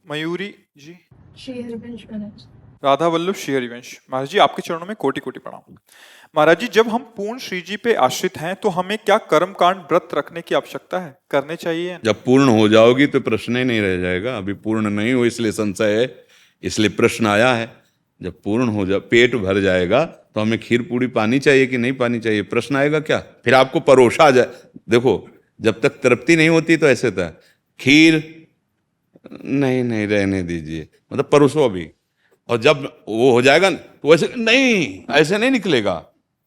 मयूरी जी। श्री हरिवंश महाराज। राधा वल्लभ श्री हरिवंश महाराज जी, आपके चरणों में कोटि कोटि प्रणाम। महाराज जी, जब हम पूर्ण श्री जी पे आश्रित हैं तो हमें क्या कर्म कांड व्रत रखने की आवश्यकता है, करने चाहिए या नहीं? जब पूर्ण हो जाओगी तो प्रश्न ही नहीं रह जाएगा। अभी पूर्ण नहीं हो इसलिए संशय है, इसलिए प्रश्न आया है। जब पूर्ण हो जा, पेट भर जाएगा तो हमें खीर पूड़ी पानी चाहिए कि नहीं पानी चाहिए, प्रश्न आएगा क्या? फिर आपको परोसा जाए। देखो, जब तक तृप्ति नहीं होती तो ऐसे था, खीर नहीं नहीं रहने दीजिए, मतलब परोसो अभी। और जब वो हो जाएगा तो वैसे नहीं, ऐसे नहीं निकलेगा।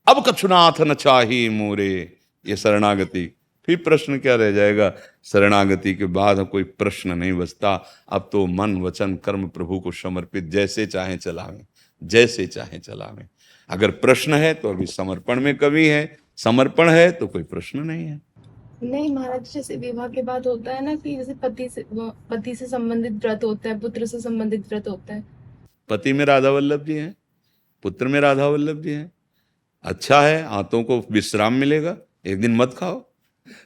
अब कछुनाथ न चाही मोरे, ये शरणागति। फिर प्रश्न क्या रह जाएगा? शरणागति के बाद कोई प्रश्न नहीं बचता। अब तो मन वचन कर्म प्रभु को समर्पित, जैसे चाहे चलावें, जैसे चाहे चलावें। अगर प्रश्न है तो अभी समर्पण में कमी है, समर्पण है तो कोई प्रश्न नहीं है। नहीं महाराज, जैसे विवाह के बाद होता है ना कि जैसे पति से संबंधित व्रत होता है, पुत्र से संबंधित व्रत होता है। पति में राधा वल्लभ जी हैं, पुत्र में राधा वल्लभ जी हैं। अच्छा है, हाथों को विश्राम मिलेगा, एक दिन मत खाओ,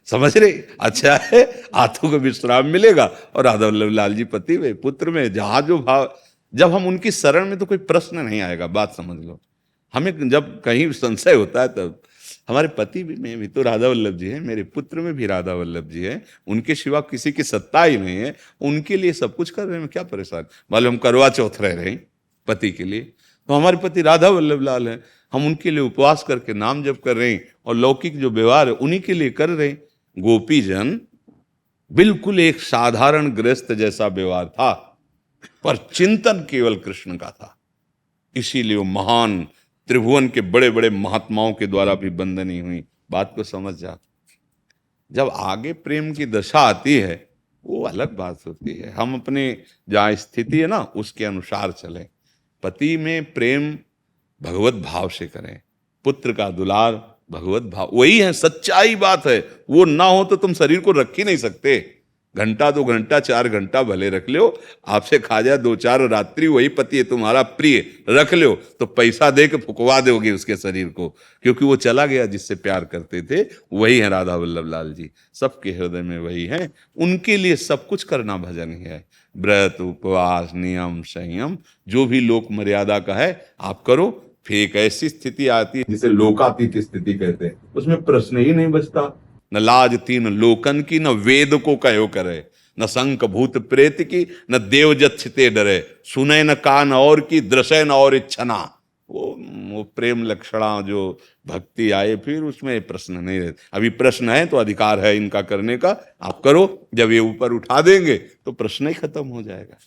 समझ रहे? अच्छा है, हाथों को विश्राम मिलेगा। और राधा वल्लभ लाल जी पति में पुत्र में जहां जो भाव, जब हम उनकी शरण में तो कोई प्रश्न नहीं आएगा। बात समझ लो। हमें जब कहीं संशय होता है तब, हमारे पति भी में भी तो राधा वल्लभ जी हैं, मेरे पुत्र में भी राधा वल्लभ जी हैं, उनके सिवा किसी की सत्ता ही नहीं है, उनके लिए सब कुछ कर रहे हैं, क्या परेशान? मालूम हम करवा चौथ रह रहे हैं पति के लिए, तो हमारे पति राधा वल्लभ लाल हैं, हम उनके लिए उपवास करके नाम जप कर रहे हैं, और लौकिक जो व्यवहार है उन्हीं के लिए कर रहे हैं। गोपी जन बिल्कुल एक साधारण गृहस्थ जैसा व्यवहार था, पर चिंतन केवल कृष्ण का था। इसीलिए वो महान त्रिभुवन के बड़े बड़े महात्माओं के द्वारा भी बंदनी हुई। बात को समझ जा। जब आगे प्रेम की दशा आती है वो अलग बात होती है। हम अपने जहाँ स्थिति है ना उसके अनुसार चलें। पति में प्रेम भगवत भाव से करें, पुत्र का दुलार भगवत भाव, वही है सच्चाई बात है। वो ना हो तो तुम शरीर को रख ही नहीं सकते। घंटा 2 घंटा 4 घंटा भले रख लो, आपसे खा जाए 2-4 रात्रि, वही पति है तुम्हारा प्रिय, रख लो तो पैसा दे के फुकवा दोगे उसके शरीर को, क्योंकि वो चला गया जिससे प्यार करते थे। वही है राधा वल्लभ लाल जी, सबके हृदय में वही है। उनके लिए सब कुछ करना भजन ही है। व्रत उपवास नियम संयम जो भी लोक मर्यादा का है आप करो। फिर एक ऐसी स्थिति आती है जिसे लोकातीत स्थिति कहते हैं, उसमें प्रश्न ही नहीं बचता। न लाज तीन लोकन की, न वेद को कहो करे, न शंख भूत प्रेत की, न देव जच्छते डरे, सुने न कान और की, दृश्य न और इच्छना। वो प्रेम लक्षणा जो भक्ति आए फिर उसमें प्रश्न नहीं रहते। अभी प्रश्न है तो अधिकार है इनका करने का, आप करो। जब ये ऊपर उठा देंगे तो प्रश्न ही खत्म हो जाएगा।